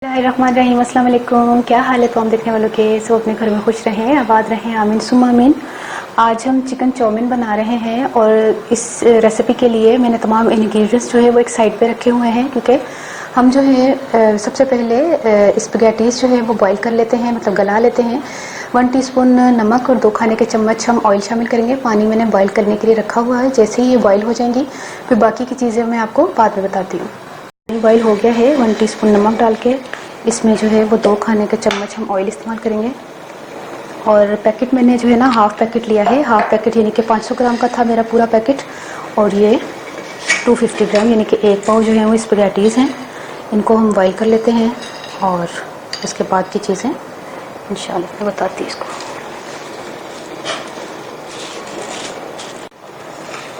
बिस्मिल्लाहिर्रहमानिर्रहीम। अस्सलाम वालेकुम। क्या हाल है तमाम देखने वालों के? सब अपने घर में खुश रहें, आबाद रहें, आमीन सुम्मा आमीन। आज हम चिकन चाउमीन बना रहे हैं और इस रेसिपी के लिए मैंने तमाम इंग्रेडिएंट्स जो है वो एक साइड पे रखे हुए हैं, क्योंकि हम जो है सबसे पहले स्पगेटीज जो है वो बॉईल कर लेते हैं, मतलब गला लेते हैं। 1 टीस्पून नमक और 2 खाने के चम्मच हम ऑयल शामिल करेंगे। पानी मैंने बॉईल करने के लिए रखा हुआ है। जैसे ही ये बॉईल हो जाएंगी फिर बाकी की चीज़ें मैं आपको बाद में बताती हूँ। बॉईल हो गया है। 1 टीस्पून नमक डाल के इसमें जो है वो 2 खाने के चम्मच हम ऑयल इस्तेमाल करेंगे। और पैकेट मैंने जो है ना हाफ पैकेट लिया है। हाफ पैकेट यानी कि 500 ग्राम का था मेरा पूरा पैकेट, और ये 250 ग्राम यानी कि 1 पाव जो है वो स्पगेटीज़ हैं। इनको हम बॉईल कर लेते हैं और उसके बाद की चीज़ें इंशाल्लाह मैं बताती हूँ इसको।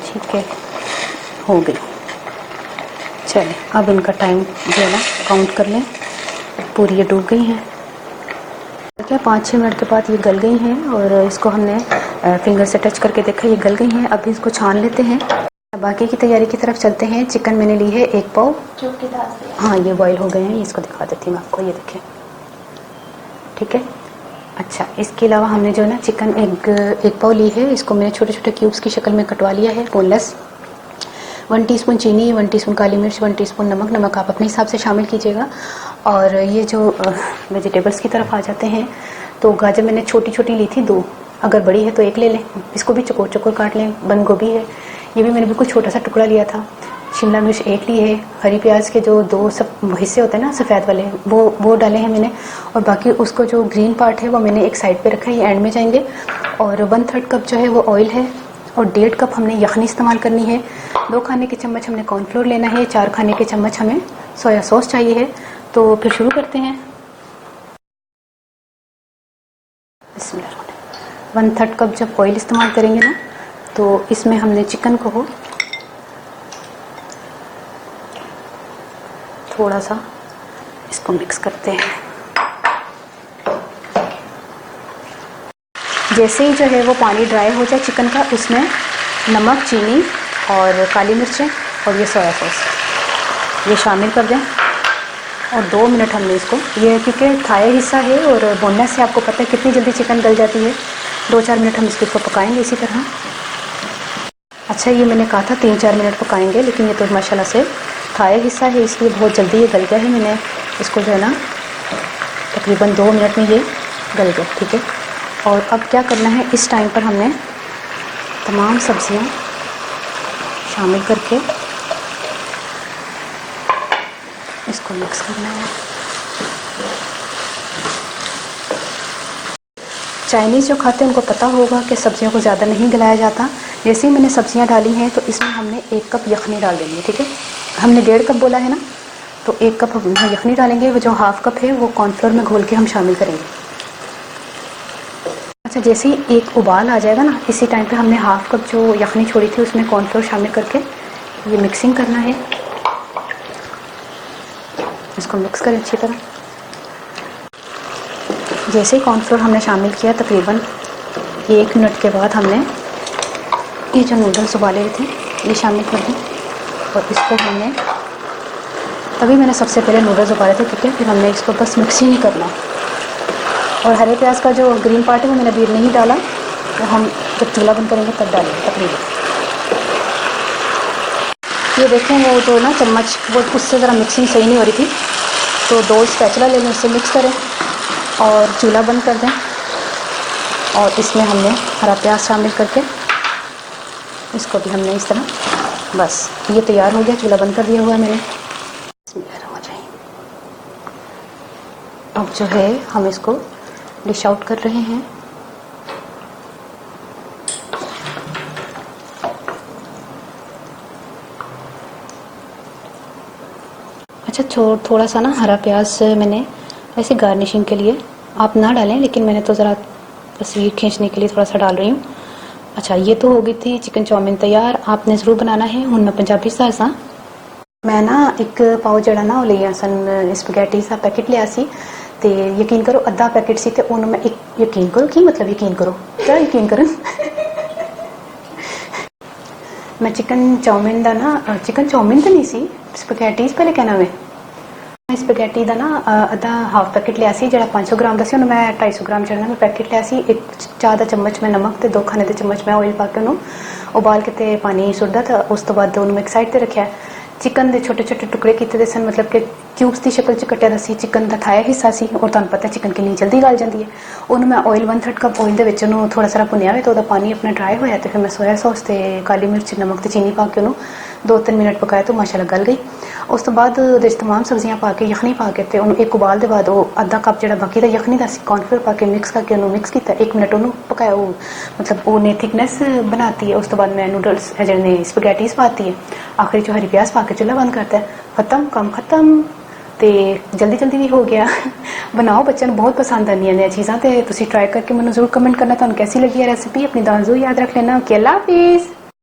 ठीक है, हो गई। चलें, अब इनका टाइम जो है ना काउंट कर लें। पूरी ये डूब गई हैं। क्या 5-6 मिनट के बाद ये गल गई हैं और इसको हमने फिंगर से टच करके देखा, ये गल गई हैं। अभी इसको छान लेते हैं। बाकी की तैयारी की तरफ चलते हैं। चिकन मैंने ली है 1 पाव। हाँ, ये बॉईल हो गए हैं। इसको दिखा देती हूँ मैं आपको, ये देखें। ठीक है। अच्छा, इसके अलावा हमने जो है ना चिकन एक पाव ली है। इसको मैंने छोटे छोटे क्यूब्स की शक्ल में कटवा लिया है, बोनलेस। 1 टीस्पून चीनी, 1 टीस्पून काली मिर्च, 1 टीस्पून नमक। नमक आप अपने हिसाब से शामिल कीजिएगा। और ये जो वेजिटेबल्स की तरफ आ जाते हैं, तो गाजर मैंने छोटी छोटी ली थी 2, अगर बड़ी है तो 1 ले लें। इसको भी चौकोर चौकोर काट लें। बंद गोभी है, ये भी मैंने बिल्कुल छोटा सा टुकड़ा लिया था। शिमला मिर्च 1 ली है। हरी प्याज के जो 2 सब हिस्से होते हैं ना सफ़ेद वाले, वो डाले हैं मैंने। और बाकी उसको जो ग्रीन पार्ट है वो मैंने एक साइड पे रखा है, ये एंड में जाएंगे। और 1/3 कप जो है वो ऑयल है और 1.5 कप हमने यखनी इस्तेमाल करनी है। 2 खाने के चम्मच हमने कॉर्नफ्लोर लेना है। 4 खाने के चम्मच हमें सोया सॉस चाहिए है। तो फिर शुरू करते हैं। 1/3 कप जब ऑयल इस्तेमाल करेंगे ना, तो इसमें हमने चिकन को थोड़ा सा इसको मिक्स करते हैं। जैसे ही जो है वो पानी ड्राई हो जाए चिकन का, उसमें नमक, चीनी और काली मिर्चें और ये सोया सॉस ये शामिल कर दें। और 2 मिनट हमने इसको, ये क्योंकि थाई हिस्सा है और बोनलेस से आपको पता है कितनी जल्दी चिकन गल जाती है। 2-4 मिनट हम इसको पकाएंगे इसी तरह। अच्छा, ये मैंने कहा था 3-4 मिनट पकाएंगे, लेकिन ये तो माशाल्लाह से थाई हिस्सा है इसलिए बहुत जल्दी ये गल गया है। मैंने इसको जो है ना तकरीबन 2 मिनट में ये गल गया। ठीक है। और अब क्या करना है, इस टाइम पर हमने तमाम सब्जियां शामिल करके इसको मिक्स करना है। चाइनीज़ जो खाते हैं उनको पता होगा कि सब्जियों को ज़्यादा नहीं गलाया जाता। जैसे ही मैंने सब्जियां डाली हैं तो इसमें हमने 1 कप यखनी डाल देनी है। ठीक है, हमने 1.5 कप बोला है ना, तो 1 कप हम यखनी डालेंगे। वो जो हाफ कप है वो कॉर्नफ्लोर में घोल के हम शामिल करेंगे। अच्छा, जैसे ही एक उबाल आ जाएगा ना, इसी टाइम पे हमने हाफ कप जो यखनी छोड़ी थी उसमें कॉर्नफ्लोर शामिल करके ये मिक्सिंग करना है। इसको मिक्स करें अच्छी तरह। जैसे ही कॉर्नफ्लोर हमने शामिल किया, तकरीबन 1 मिनट के बाद हमने ये जो नूडल्स उबाले हुए थे ये शामिल कर दें। और इसको हमने, तभी मैंने सबसे पहले नूडल्स उबाले थे, क्योंकि फिर हमने इसको बस मिक्स ही नहीं करना। और हरे प्याज का जो ग्रीन पार्ट है वो मैंने अभी नहीं डाला, वो हम जब चूल्हा बंद करेंगे तब डालेंगे तकरीबन। ये देखें, वो जो ना चम्मच वो उससे ज़रा मिक्सिंग सही नहीं हो रही थी, तो 2 स्पैचुला ले लें, उससे मिक्स करें और चूल्हा बंद कर दें। और इसमें हमने हरा प्याज शामिल करके इसको भी हमने इस तरह, बस ये तैयार हो गया। चूल्हा बंद कर दिया हुआ है मैंने। अब जो है हम इसको डिश आउट कर रहे हैं। अच्छा, थोड़ा सा ना हरा प्याज मैंने ऐसे गार्निशिंग के लिए, आप ना डालें, लेकिन मैंने तो ज़रा तस्वीर खींचने के लिए थोड़ा सा डाल रही हूँ। अच्छा, ये तो हो गई थी चिकन चाउमीन तैयार। आपने ज़रूर बनाना है। हूँ मैं पंजाबी सासा मैं ना 1 पाव जड़ा ना लिया सन स्पगैटी सा पैकेट लिया सी, ते यकीन करो आधा पैकेट सी, ते उन्होंने मैं एक, यकीन करो की मतलब यकीन करो, क्या यकीन करन मैं चिकन चाउमीन का ना, चिकन चाउमीन तो नहीं सी, स्पगैटीज पहले कहना मैं स्पैगेटी का ना अद्धा हाफ पैकेट लिया सी जिहड़ा 500 ग्राम का सी उन्होंने मैं 250 ग्राम चढ़ना मैं पैकेट लिया सी। एक चाह का चम्मच मैं नमक तो 2 खाने के चम्मच मैं ऑयल पा के उन्होंने उबाल के ते पानी सुटदा था। उस तो बाद उन्होंने एक साइड पर रखा। चिकन के छोटे छोटे टुकड़े किए सन मतलब कि क्यूब्स की शक्ल च कट्टिया सी। चिकन का थाया हिस्सा सी और तुहानूं पता चिकन कितनी जल्दी गल जाती है। उन्होंने मैं ऑयल 1/3 कप ऑयल के थोड़ा सारा भुनिया हुआ तो वह पानी अपना ड्राई होया तो फिर मैं सोया सॉस ते काली मिर्च नमक ते चीनी पा के उन्होंने 2-3 मिनट पकाया तो माशाल्लाह गल गई। उस तो बाद तमाम सब्जियां पा के यखनी पा के ते एक उबाल के बाद वो अद्धा कप जो बाकी का यखनी का कॉर्नफ्लोर पा के मिक्स करके उन्होंने मिक्स किया। 1 मिनट उन्होंने पकाया वो मतलब उन्हें थिकनेस बनाती है। उस तो बाद मैं नूडल्स जिन्हें स्पैगेटीज पाती है आखिरी जो हरी प्याज पा के चूल्हा बंद करता है। खत्म काम खत्म तो जल्दी जल्दी भी हो गया। बनाओ बच्चों बहुत पसंद आनी है चीज़ां तो तुसीं ट्राई करके मैंने जरूर कमेंट करना तुहानूं कैसी लगी है रेसिपी। अपनी दुआ जरूर याद रख लेना। ओके अल्लाह हाफिज़।